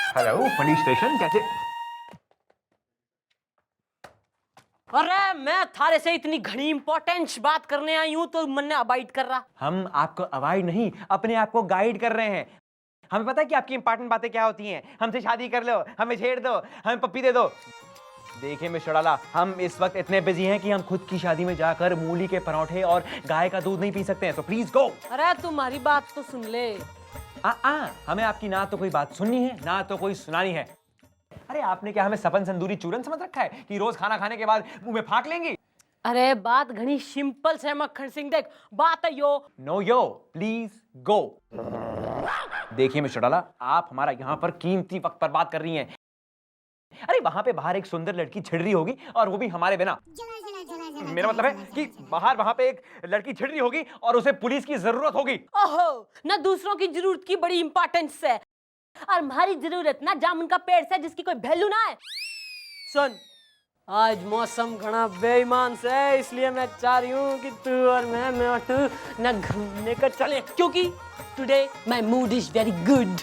Hello police station, कैसे? अरे मैं थारे से इतनी घनी इंपॉर्टेंट बात करने आई हूँ तो मन ने अवॉइड कर रहा। हम आपको अवॉइड नहीं, अपने आप को गाइड कर रहे हैं। हमें पता है कि आपकी इंपॉर्टेंट बातें क्या होती हैं। हमसे शादी कर लो, हमें छेड़ दो, हमें पप्पी दे दो। देखिए मिस्टर डाला, हम इस वक्त इतने बिजी हैं कि हम खुद की शादी में जाकर मूली के पराठे और गाय का दूध नहीं पी सकते हैं, तो प्लीज गो। अरे तुम्हारी बात तो सुन ले। हमें आपकी ना तो कोई बात सुननी है ना तो कोई सुनानी है। अरे आपने क्या हमें सपन संदूरी चूरन समझ रखा है कि रोज खाना खाने के बाद मुंह में फाक लेंगी? अरे बात घनी सिंपल से मक्खन सिंह, देख बात है यो। No yo, please go. देखिए मिस्टर डाला, आप हमारा यहाँ पर कीमती वक्त पर बात कर रही हैं। अरे वहां पे बाहर एक सुंदर लड़की छिड़ रही होगी और वो भी हमारे बिना। मेरा मतलब है कि बाहर वहां पे एक लड़की छिड़ रही होगी और उसे पुलिस की जरूरत होगी। ओहो, ना दूसरों की जरूरत की बड़ी इंपॉर्टेंस है और हमारी जरूरत ना जामुन का पेड़ से जिसकी कोई वैल्यू ना है। सुन, आज मौसम घना बेईमान से है, इसलिए मैं चाह रही हूँ कि तू और मैं तू ना घूमने का चले, क्योंकि today my mood is very good.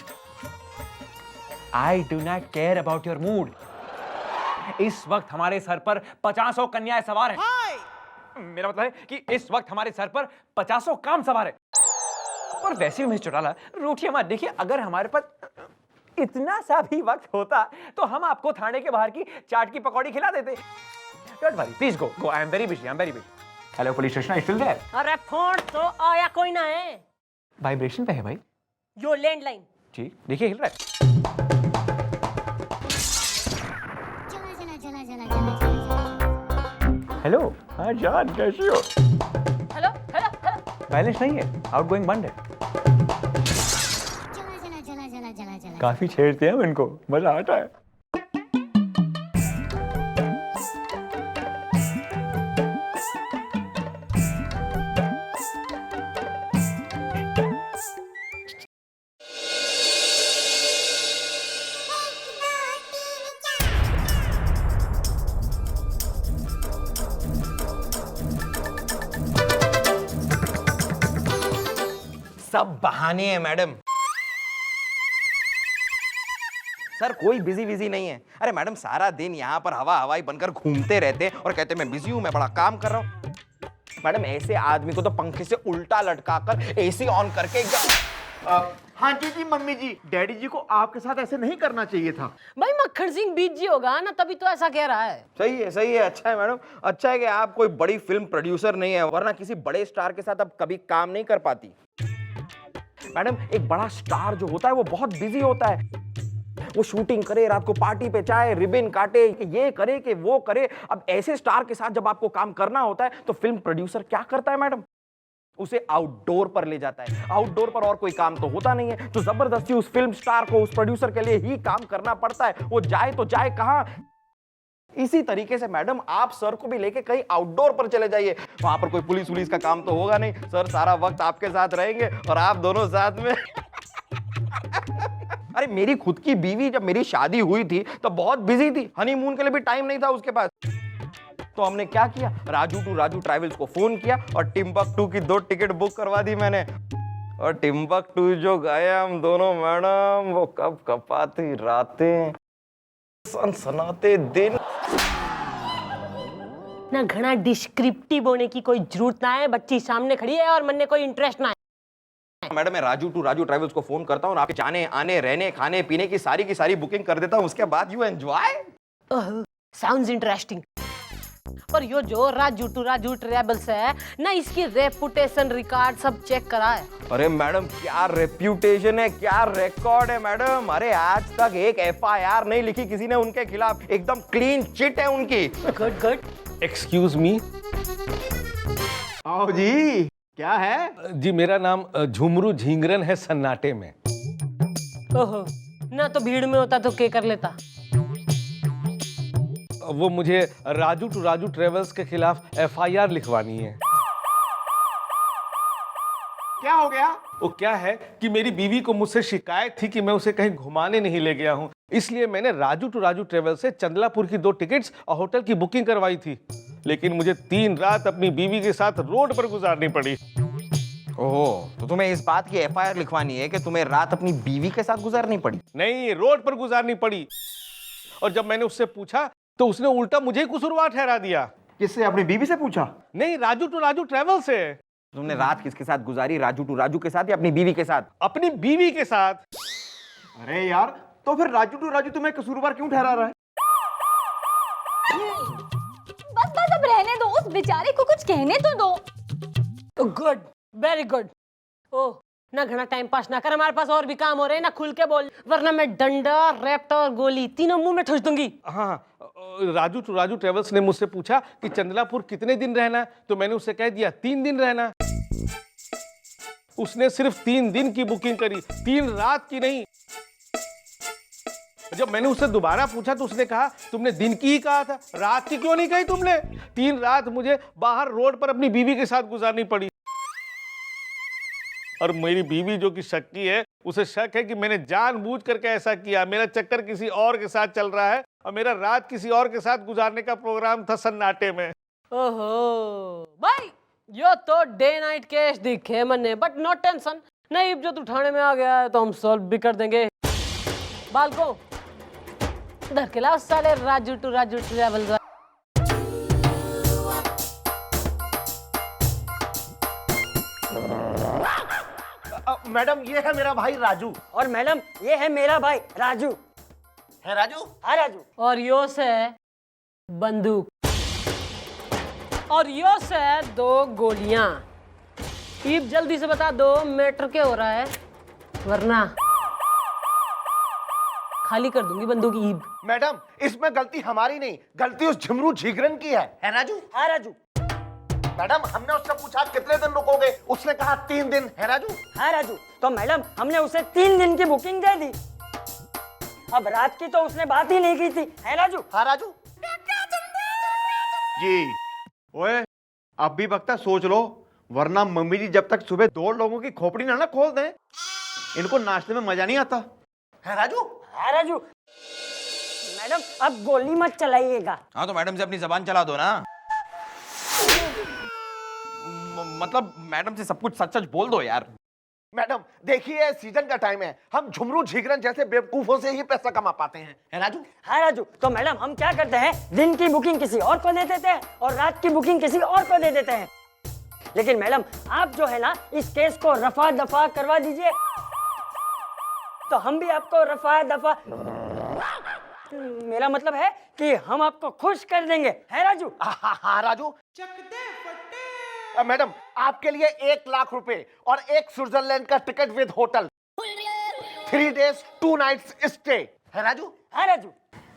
I do not care about your mood. इस वक्त हमारे सर पर 50 कन्याएं सवार हैं। मेरा मतलब है कि इस वक्त हमारे सर पर 50 काम सवार है। और वैसे भी मिस्टर डाला, रूठिए मत। देखिए, अगर हमारे पास इतना सा भी वक्त होता तो हम आपको थाने के बाहर की चाट की पकौड़ी खिला देते। Don't worry, please go go. I am very busy, I am very busy. Hello police station, I still there? अरे फोन तो आया कोई ना है। वाइब्रेशन पे है भाई। यो लैंडलाइन। ठीक, देखिए हिल रहा है। हेलो, हाँ जान, कैसी हो? Hello hello hello. बैलेंस नहीं है, आउटगोइंग बंद है। काफी छेड़ते हैं हम इनको, मजा आता है। सब बहाने हैं मैडम। सर कोई बिजी नहीं है। अरे मैडम सारा दिन यहाँ पर हवा हवाई बनकर घूमते रहते हैं और कहते हैं मैं बिजी हूँ, मैं बड़ा काम कर रहा हूँ। मैडम ऐसे आदमी को तो पंखे से उल्टा लटकाकर एसी ऑन करके एकदम। हाँ जी मम्मी जी, डैडी जी को आपके साथ ऐसे नहीं करना चाहिए था। भाई मक्खन सिंह बिजी होगा ना, तभी तो ऐसा कह रहा है। सही है, अच्छा है मैडम। अच्छा है कि आप कोई बड़ी फिल्म प्रोड्यूसर नहीं है, वरना किसी बड़े स्टार के साथ अब कभी काम नहीं कर पाती। मैडम एक बड़ा स्टार जो होता है वो बहुत बिजी होता है। वो शूटिंग करे, रात को पार्टी पे जाए, रिबन काटे, ये करे कि वो करे। अब ऐसे स्टार के साथ जब आपको काम करना होता है तो फिल्म प्रोड्यूसर क्या करता है मैडम? उसे आउटडोर पर ले जाता है। आउटडोर पर और कोई काम तो होता नहीं है, तो जबरदस्ती उस फिल्म स्टार को उस प्रोड्यूसर के लिए ही काम करना पड़ता है। वो जाए तो जाए कहां? इसी तरीके से मैडम आप सर को भी लेके कहीं आउटडोर पर चले जाइए। वहां पर कोई पुलिस वुलिस का काम तो होगा नहीं। सर सारा वक्त आपके साथ रहेंगे और आप दोनों साथ में। अरे मेरी खुद की बीवी जब मेरी शादी हुई थी तो बहुत बिजी थी, हनीमून के लिए भी टाइम नहीं था उसके पास। तो हमने क्या किया, राजू टू राजू ट्रैवल्स को फोन किया और टिम्बकटू की 2 टिकट बुक करवा दी मैंने। और टिम्बकटू जो गए हम दोनों मैडम, वो कब कपाती रातें, सनसनाते दिन। ना घना डिस्क्रिप्टिव होने की कोई जरूरत ना है, बच्ची सामने खड़ी है और मन में कोई इंटरेस्ट ना है। मैडम मैं राजू टू राजू ट्रैवल्स को फोन करता हूँ, आपके जाने आने रहने खाने पीने की सारी बुकिंग कर देता हूँ। उसके बाद यू एंजॉय। Sounds interesting. पर यो जो राजू टू राजू ट्रैवल्स है ना, इसकी रेपुटेशन रिकॉर्ड सब चेक करा है। अरे मैडम क्या रेप्यूटेशन है, क्या रिकॉर्ड है मैडम। अरे आज तक एक FIR नहीं लिखी किसी ने उनके खिलाफ, एकदम क्लीन चिट है उनकी। Good good. Excuse me. आओ जी, क्या है? जी मेरा नाम झुमरू झींगरन है, सन्नाटे में। ओहो, ना तो भीड़ में होता तो क्या कर लेता। वो मुझे राजू टू राजू ट्रेवल्स के खिलाफ FIR लिखवानी है। क्या हो गया? वो क्या है कि मेरी बीवी को मुझसे शिकायत थी कि मैं उसे कहीं घुमाने नहीं ले गया हूँ, इसलिए मैंने राजू टू राजू ट्रेवल्स से चंदलापुर की 2 टिकट्स और होटल की बुकिंग करवाई थी। लेकिन मुझे 3 रात अपनी बीवी के साथ रोड पर गुजारनी पड़ी। ओह, तो तुम्हें इस बात की एफआईआर लिखवानी है कि तुम्हें रात अपनी बीवी के साथ गुजारनी पड़ी? नहीं, रोड पर गुजारनी पड़ी। और जब मैंने उससे पूछा तो उसने उल्टा मुझे ही कसूरवार ठहरा दिया। किससे? अपनी बीवी से पूछा? नहीं, राजू टू राजू ट्रेवल से। तुमने रात किसके साथ गुजारी, राजू टू राजू के साथ या अपनी बीवी के साथ? अपनी बीवी के साथ। अरे यार, तो फिर राजू टू राजू तुम्हें कसूरवार क्यों ठहरा रहा है? बस बस अब रहने दो, उस बेचारे को कुछ कहने तो दो। Good, very good. ओह, ना घना टाइम पास ना कर, हमारे पास और भी काम हो रहे हैं, ना खुल के बोल, वरना मैं डंडा, रैप्टर और गोली तीनों मुंह में ठोस दूंगी। हाँ, राजू टू राजू ट्रेवल्स ने मुझसे पूछा कि चंदलापुर कितने दिन रहना है, तो मैंने उससे कह दिया 3 दिन रहना। उसने सिर्फ 3 दिन की बुकिंग करी, 3 रात की नहीं। जब मैंने उससे दोबारा पूछा तो उसने कहा तुमने दिन की ही कहा था, रात की क्यों नहीं कही तुमने? 3 रात मुझे बाहर रोड पर अपनी बीवी के साथ गुजारनी पड़ी। और मेरी बीवी जो कि शक्की है, उसे शक है कि मैंने जानबूझ करके ऐसा किया। मेरा चक्कर किसी और के साथ चल रहा है और मेरा रात किसी और के साथ गुजारने का प्रोग्राम था सन्नाटे में। ओहो भाई, यो तो डे नाइट केस दिखे मन्ने, बट नो टेंशन। नहीं, जो तू थाने में आ गया है तो हम सॉल्व भी कर देंगे। बालको इधर के लाओ साले Raju to Raju travel. Madam, ये है मेरा भाई राजू। और मैडम, ये है मेरा भाई राजू। है राजू? हाँ राजू। और यो से बंदूक, और यो से 2 गोलियां। ईब जल्दी से बता दो मैटर क्या हो रहा है, वरना खाली कर दूंगी बंदूक ईब। मैडम, इसमें गलती हमारी नहीं, गलती उस झुमरू झीगरन की है राजू? हाँ राजू। मैडम, हमने उससे पूछा कितने दिन रुकोगे, उसने कहा 3 दिन। है राजू? हाँ राजू। तो मैडम, हमने उसे 3 दिन की बुकिंग दे दी। अब रात की तो उसने बात ही नहीं की थी, है राजू? हाँ राजू जी। ओए, अब भी वक्त है, सोच लो, वरना मम्मी जी जब तक सुबह 2 लोगों की खोपड़ी ना खोल दें, इनको नाश्ते में मजा नहीं आता। है राजू? हाँ राजू। मैडम, अब गोली मत चलाइएगा। हाँ, तो मैडम से अपनी जबान चला दो ना। मतलब मैडम से सब कुछ सच सच बोल दो यार। मैडम देखिए, सीजन का टाइम है, हम झुमरू झीगरन जैसे बेवकूफों से ही पैसा कमा पाते हैं। है राजू? हाँ राजू। तो मैडम, हम क्या करते हैं, दिन की बुकिंग किसी और को दे देते हैं और रात की बुकिंग किसी और को दे देते हैं। लेकिन मैडम, आप जो है ना, इस केस को रफा दफा करवा दीजिए, तो हम भी आपको रफा दफा, मेरा मतलब है कि हम आपको खुश कर देंगे। है राजू? हाँ राजू। मैडम, आपके लिए 1 लाख रुपए और 1 स्विट्जरलैंड का ticket with hotel, 3 days 2 nights stay. है राजू? हाँ राजू।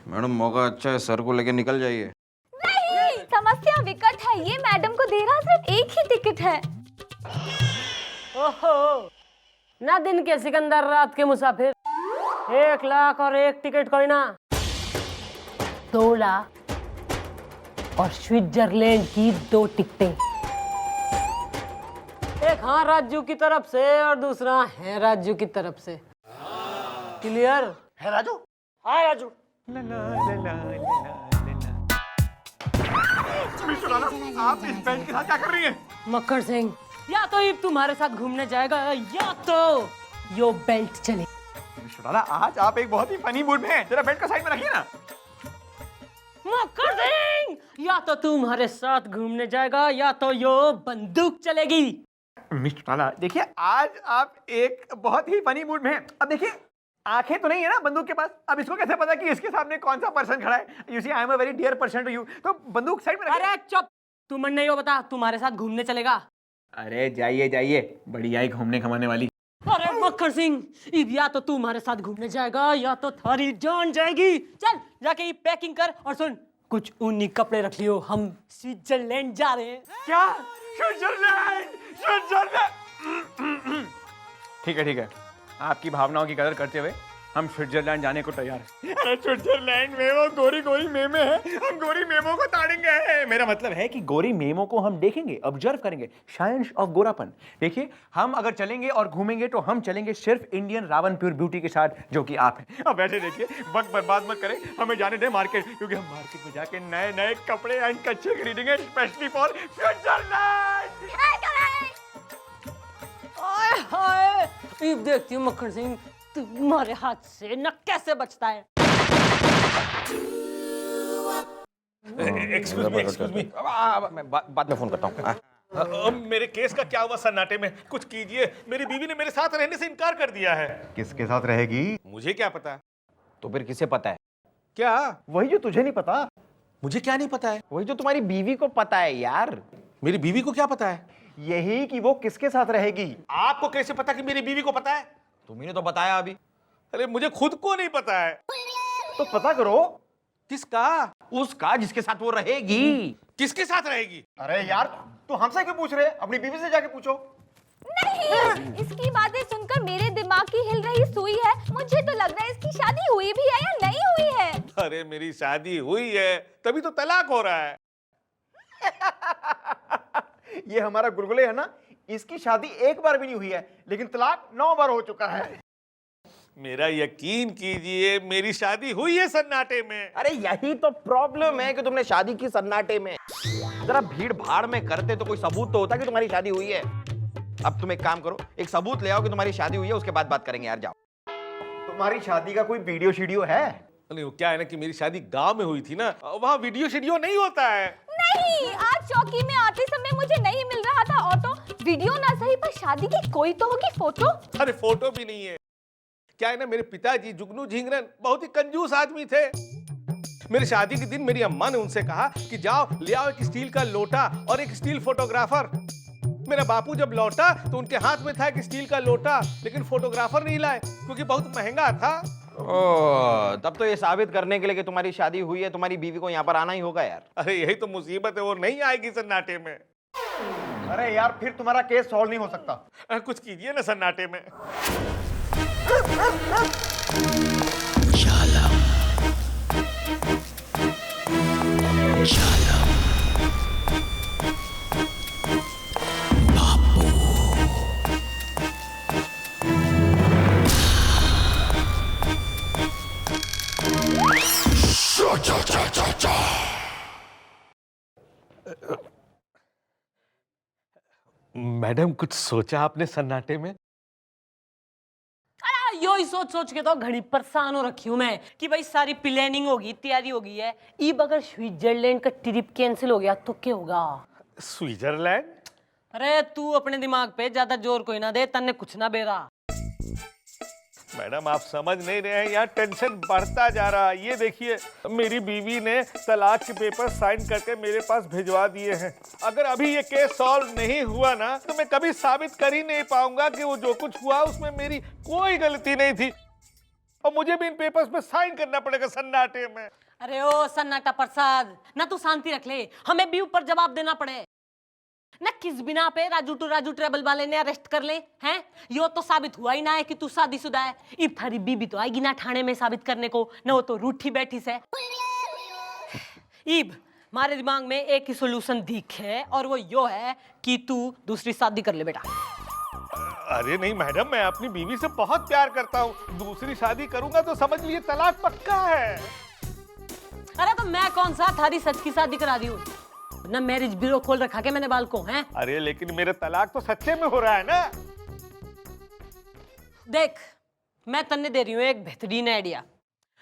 मैडम, मौका अच्छा है, सर को लेके निकल जाइए। नहीं, समस्या विकट है, ये मैडम को दे रहा सिर्फ 1 ही टिकट है। ओहो, ना दिन के सिकंदर रात के मुसाफिर। 1 लाख और 1 टिकट कोई ना, 2 लाख और स्विट्जरलैंड की 2 टिकटें। एक हाँ राजू की तरफ से और दूसरा है राजू की तरफ से। क्लियर? है राजू? हाँ राजू। आप इस बेंच के साथ क्या कर रही हैं? मक्खन सिंह, या तो ये तुम्हारे साथ घूमने जाएगा या तो यो बेल्ट चले। आज आप एक बहुत ही फनी मूड में हैं, जरा बेल्ट को साइड में रखिए ना। मक्खन सिंह, या तो तुम्हारे साथ घूमने जाएगा या तो यो बंदूक चलेगी। मिस्टर टाला, देखिए आज आप एक बहुत ही फनी मूड में हैं। अब देखिए, आंखें तो नहीं है ना बंदूक के पास, अब इसको कैसे पता कि इसके सामने कौन सा पर्सन खड़ा है? You see, I am a very dear person to you. तो बंदूक साइड में रखिए। अरे चुप, तुम नहीं हो बता, तुम्हारे साथ घूमने चलेगा। अरे जाइए जाइए, बढ़िया ही घूमने घमाने वाली। अरे मक्खन सिंह, या तो तुम्हारे साथ घूमने जाएगा या तो थारी जान जाएगी। चल जाके ये पैकिंग कर और सुन, कुछ ऊनी कपड़े रख लियो, हम स्विट्जरलैंड जा रहे हैं। क्या? स्विट्जरलैंड? स्विट्जरलैंड? ठीक है, आपकी भावनाओं की कदर करते हुए हम स्विट्जरलैंड जाने को तैयार हैं। अरे स्विट्जरलैंड में वो गोरी गोरी मेमे है, हम गोरी मेमो को ताड़ेंगे। मेरा मतलब है कि गोरी मेमो को हम देखेंगे, ऑब्जर्व करेंगे, साइंस ऑफ गोरापन। देखिए, हम अगर चलेंगे और घूमेंगे तो हम चलेंगे सिर्फ इंडियन रावण प्योर ब्यूटी के साथ, जो कि आप हैं। अब वैसे देखिए, वक्त बर्बाद मत करें, हमें जाने दें मार्केट, क्योंकि हम मार्केट में जाके नए नए कपड़े एंड कच्छे खरीदेंगे, स्पेशली फॉर स्विट्जरलैंड। हाय ईब देखती हूँ मक्खन सिंह तुम्हारे हाथ से न कैसे बचता है। एक्सक्यूज मी मैं बाद में फोन करता हूँ। मेरे केस का क्या हुआ सन्नाटे में? कुछ कीजिए, मेरी बीवी ने मेरे साथ रहने से इनकार कर दिया है। किसके साथ रहेगी? मुझे क्या पता? तो फिर किसे पता है? क्या? वही जो तुझे नहीं पता। मुझे क्या नहीं पता है? वही जो तुम्हारी बीवी को पता है यार। मेरी बीवी को क्या पता है? यही कि वो किसके साथ रहेगी। आपको कैसे पता कि मेरी बीवी को पता है? तुम्ही तो बताया अभी। अरे मुझे खुद को नहीं पता है। तो पता करो। किसका? उसका जिसके साथ वो रहेगी। किसके साथ रहेगी? अरे यार तू हमसे क्यों पूछ रहे? अपनी बीवी से जाके पूछो। नहीं, इसकी बातें सुनकर मेरे दिमाग की हिल रही सुई है। मुझे तो लग रहा है इसकी शादी हुई भी है या नहीं हुई है। अरे मेरी शादी हुई है, तभी तो तलाक हो रहा है। ये हमारा गुलगुले है ना, इसकी शादी एक बार भी नहीं हुई है, लेकिन तलाक 9 बार हो चुका है। मेरा यकीन कीजिए, मेरी शादी हुई है सन्नाटे में। अरे यही तो प्रॉब्लम है कि तुमने शादी की सन्नाटे में। जरा भीड़ भाड़ में करते तो कोई सबूत तो होता कि तुम्हारी शादी हुई है। अब तुम एक काम करो, एक सबूत ले आओ कि तुम्हारी शादी हुई है, उसके बाद बात करेंगे यार। जाओ। तुम्हारी शादी का कोई वीडियो शीडियो है? नहीं, वो क्या है ना कि मेरी शादी गांव में हुई थी ना, वहाँ वीडियो शीडियो नहीं होता है। नहीं, आज चौकी में आते समय मुझे नहीं मिल रहा था ऑटो। वीडियो ना सही पर शादी की कोई तो होगी फोटो। अरे फोटो भी नहीं है। क्या है ना, मेरे पिताजी जुगनू झिंगरन बहुत ही कंजूस आदमी थे। मेरी शादी के दिन मेरी अम्मा ने उनसे कहा कि जाओ ले आओ एक स्टील का लोटा और एक स्टील फोटोग्राफर। मेरा बापू जब लौटा तो उनके हाथ में था एक स्टील का लोटा, लेकिन फोटोग्राफर नहीं लाए क्योंकि बहुत महंगा था। तब तो ये साबित करने के लिए कि तुम्हारी शादी हुई है, तुम्हारी बीवी को यहाँ पर आना ही होगा यार। अरे यही तो मुसीबत है, वो नहीं आएगी सन्नाटे में। अरे यार फिर तुम्हारा केस सॉल्व नहीं हो सकता। कुछ कीजिए ना सन्नाटे में। मैडम कुछ सोचा आपने सन्नाटे में? अरे यो ही सोच सोच के तो घड़ी परेशान हो रखी हूँ मैं कि भाई सारी प्लानिंग होगी, तैयारी हो गई है। ईब अगर स्विट्जरलैंड का ट्रिप कैंसिल हो गया तो क्या होगा? स्विट्जरलैंड? अरे तू अपने दिमाग पे ज्यादा जोर कोई ना दे, तन्ने कुछ ना बेरा। मैडम आप समझ नहीं रहे हैं, यहाँ टेंशन बढ़ता जा रहा है। ये देखिए मेरी बीवी ने तलाक के पेपर साइन करके मेरे पास भिजवा दिए हैं। अगर अभी ये केस सॉल्व नहीं हुआ ना तो मैं कभी साबित कर ही नहीं पाऊंगा कि वो जो कुछ हुआ उसमें मेरी कोई गलती नहीं थी, और मुझे भी इन पेपर्स पे साइन करना पड़ेगा सन्नाटे में। अरे ओ सन्नाटा प्रसाद, ना तू शांति रख ले, हमें भी ऊपर जवाब देना पड़े ना। किस बिना पे राजू टू राजू ट्रेवल वाले ने अरेस्ट कर ले हैं? यो तो साबित हुआ ही ना है कि तू शादीशुदा है। इब थारी बीबी तो आएगी ना ठाणे में साबित करने को, ना वो तो रूठी बैठी से। इब हमारे दिमाग में एक ही सोल्यूशन दिखे और वो यो है कि तू दूसरी शादी कर ले बेटा। अरे नहीं मैडम, मैं अपनी बीवी से बहुत प्यार करता हूँ। दूसरी शादी करूंगा तो समझ लीजिए तलाक पक्का है। अरे तो मैं कौन सा थारी सच की शादी करा दी हूँ ना? मैरिज ब्यूरो खोल रखा के मैंने बाल को हैं। अरे लेकिन मेरा तलाक तो सच्चे में हो रहा है ना। देख मैं तन्ने दे रही हूँ एक बेहतरीन आइडिया।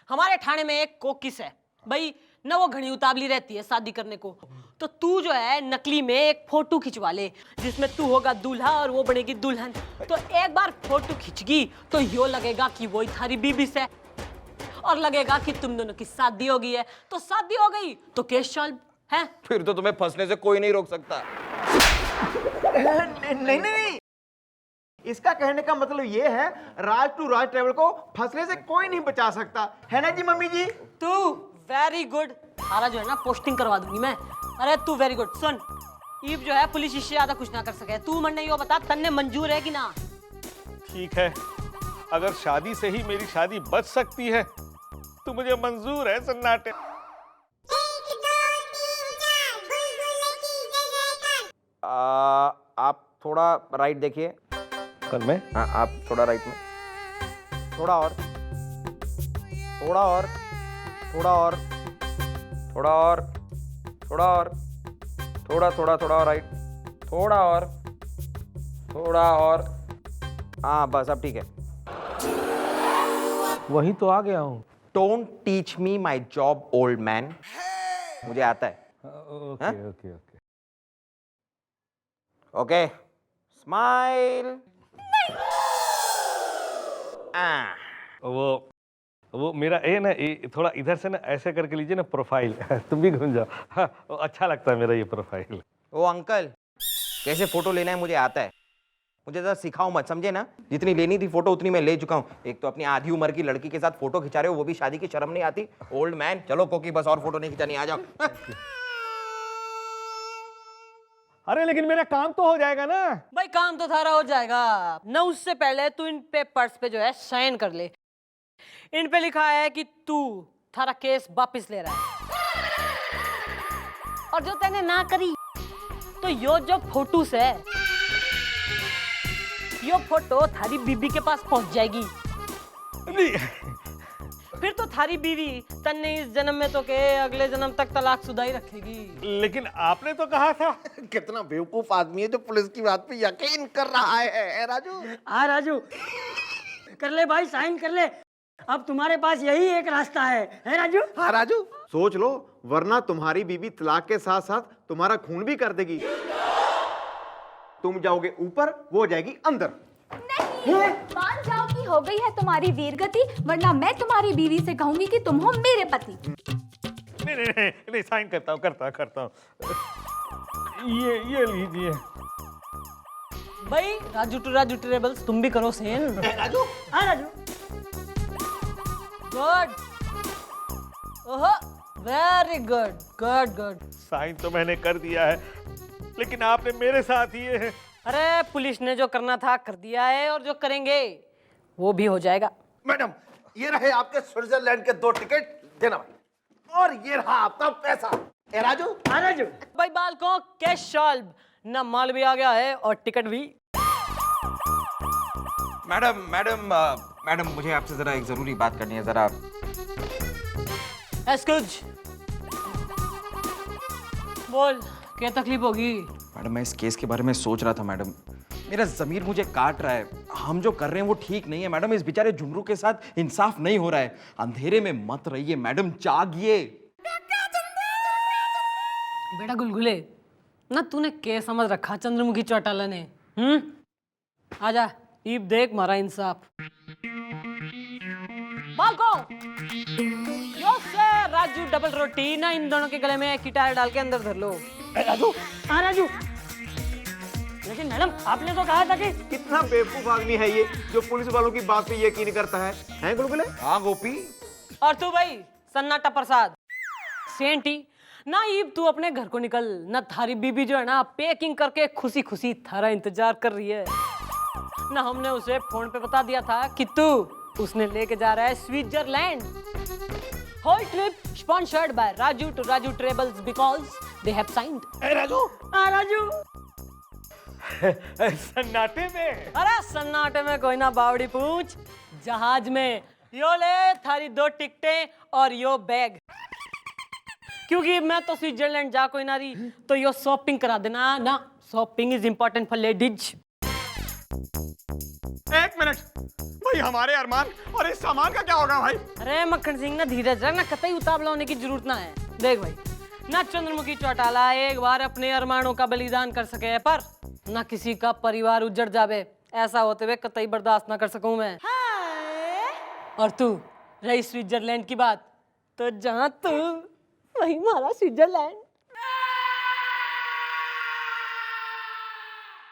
हमारे ठाणे में एक कोकिस है भाई ना, वो घनी उतावली रहती है शादी करने को। तो तू जो है नकली में एक फोटो खिंचवा ले जिसमें तू होगा दूल्हा और वो बनेगी दुल्हन। तो एक बार फोटो खिंचगी तो यो लगेगा कि वही थारी बीबी से, और लगेगा कि तुम दोनों की शादी हो गई है। तो शादी हो गई तो केस सॉल्व है। फिर तो तुम्हें फंसने से कोई नहीं रोक सकता। नहीं नहीं, इसका कहने का मतलब ये है राज टू राज ट्रेवल को फंसने से कोई नहीं बचा सकता, है ना जी मम्मी जी? तू वेरी गुड। सारा जो है ना पोस्टिंग करवा दूंगी मैं। अरे तू वेरी गुड। सुन, ईब जो है पुलिस इससे ज्यादा कुछ ना कर सके। तू मन यो बता तन्ने मंजूर है कि ना? ठीक है, अगर शादी से ही मेरी शादी बच सकती है तो मुझे मंजूर है सन्नाटे। आप थोड़ा राइट देखिए। कल में? हाँ आप थोड़ा राइट में, थोड़ा और, थोड़ा और, थोड़ा और, थोड़ा और, थोड़ा और, थोड़ा थोड़ा थोड़ा और राइट, थोड़ा और, थोड़ा और, हाँ बस अब ठीक है। वही तो आ गया हूँ। Don't teach me my job old man, मुझे आता है। Okay okay okay. Okay smile. वो मेरा ना थोड़ा इधर से ना ऐसे करके लीजिए ना प्रोफाइल। तुम भी घूम जाओ। हाँ, अच्छा लगता है मेरा ये प्रोफाइल। ओ अंकल, कैसे फोटो लेना है मुझे आता है, मुझे जरा सिखाओ मत, समझे ना? जितनी लेनी थी फोटो उतनी मैं ले चुका हूँ। एक तो अपनी आधी उम्र की लड़की के साथ फोटो खिंचा रहे हो, वो भी शादी की, शर्म नहीं आती? ओल्ड मैन, चलो कोकी बस और फोटो नहीं खिंचानी, आ जाओ। अरे लेकिन मेरा काम तो हो जाएगा ना। भाई काम तो थारा हो जाएगा ना, उससे पहले तू इन पेपर्स पे जो है साइन कर ले। इन पे लिखा है कि तू थारा केस वापिस ले रहा है, और जो तैने ना करी तो यो जो फोटोस है, यो फोटो थारी बीबी के पास पहुंच जाएगी। फिर तो थारी बीवी तन्ने इस जन्म में तो के अगले जन्म तक तलाक शुदा ही रखेगी। लेकिन आपने तो कहा था। कितना बेवकूफ आदमी है जो पुलिस की बात पे यकीन कर रहा है राजू। हाँ राजू, कर ले भाई, साइन कर ले। अब तुम्हारे पास यही एक रास्ता है राजू? हाँ राजू, सोच लो, वरना तुम्हारी बीबी तलाक के साथ साथ तुम्हारा खून भी कर देगी। तुम जाओगे ऊपर, वो जाएगी अंदर। नहीं, मान जाओ कि हो गई है तुम्हारी वीरगति, वरना मैं तुम्हारी बीवी से कहूंगी कि तुम हो मेरे पति। नहीं नहीं नहीं, नहीं साइन करता हूँ। ये लीजिए। भाई राजू टू ट्रेबल्स, तुम भी करो सेन। राजू, हाँ राजू। गुड, ओहो वेरी गुड, गुड। साइन तो मैंने कर दिया है, लेकिन आपने मेरे साथ ये है। अरे पुलिस ने जो करना था कर दिया है, और जो करेंगे वो भी हो जाएगा। मैडम, ये रहे आपके स्विट्जरलैंड के 2 टिकट, देना भाई। और ये रहा आपका पैसा। ए राजू। हाँ राजू। भाई बालकों, कैश सॉल्व ना, माल भी आ गया है और टिकट भी। मैडम मुझे आपसे जरा एक जरूरी बात करनी है, जरा। एक्सक्यूज, बोल क्या तकलीफ होगी? मैडम मैं इस केस के बारे में सोच रहा था मैडम, मेरा जमीर मुझे काट रहा है। हम जो कर रहे हैं वो ठीक नहीं है मैडम, इस बेचारे झुमरू के साथ इंसाफ नहीं हो रहा है। अंधेरे में मत रहिए मैडम, जागिए। बेटा गुलगुले, ना तूने क्या समझ रखा चंद्रमुखी चौटाला ने? आजा ईब देख मारा इंसाफ। बालकों, यो से राजू डबल रोटी ना, इन दोनों के गले में एक गिटार डाल के अंदर धर लो। राजू। हाँ राजू। लेकिन मैडम आपने तो कहा था कि कितना बेवकूफ आदमी है ये जो पुलिस वालों की बात पे यकीन करता है, हैं गुलगुले? हाँ गोपी। और तू भाई सन्नाटा प्रसाद सेंटी ना, ईब तू अपने घर को निकल ना, थारी बीबी जो है ना पैकिंग करके खुशी खुशी थारा इंतजार कर रही है ना। हमने उसे फोन पे बता दिया था कि तू उसने लेके जा रहा है Switzerland. Whole trip sponsored by Raju to Raju travels because they have signed. Raju. हाँ राजू। सन्नाटे में। अरे सन्नाटे में कोई ना बावड़ी पूछ, जहाज में। यो ले थारी 2 टिकटें और यो बैग, क्योंकि मैं तो स्विट्जरलैंड जा कोई ना रही, तो यो शॉपिंग करा देना ना। Shopping is important for ladies. एक मिनट भाई, हमारे अरमान और इस सामान का क्या होगा भाई? अरे मक्खन सिंह ना धीरज रख ना, कतई उतावला होने की जरूरत ना है। देख भाई, ना चंद्रमुखी चौटाला एक बार अपने अरमानों का बलिदान कर सके, पर ना किसी का परिवार उजड़ जावे, ऐसा होते हुए कतई बर्दाश्त ना कर सकूं मैं। और तू रही स्विट्जरलैंड की बात, तो जहां तू वही हमारा स्विट्जरलैंड।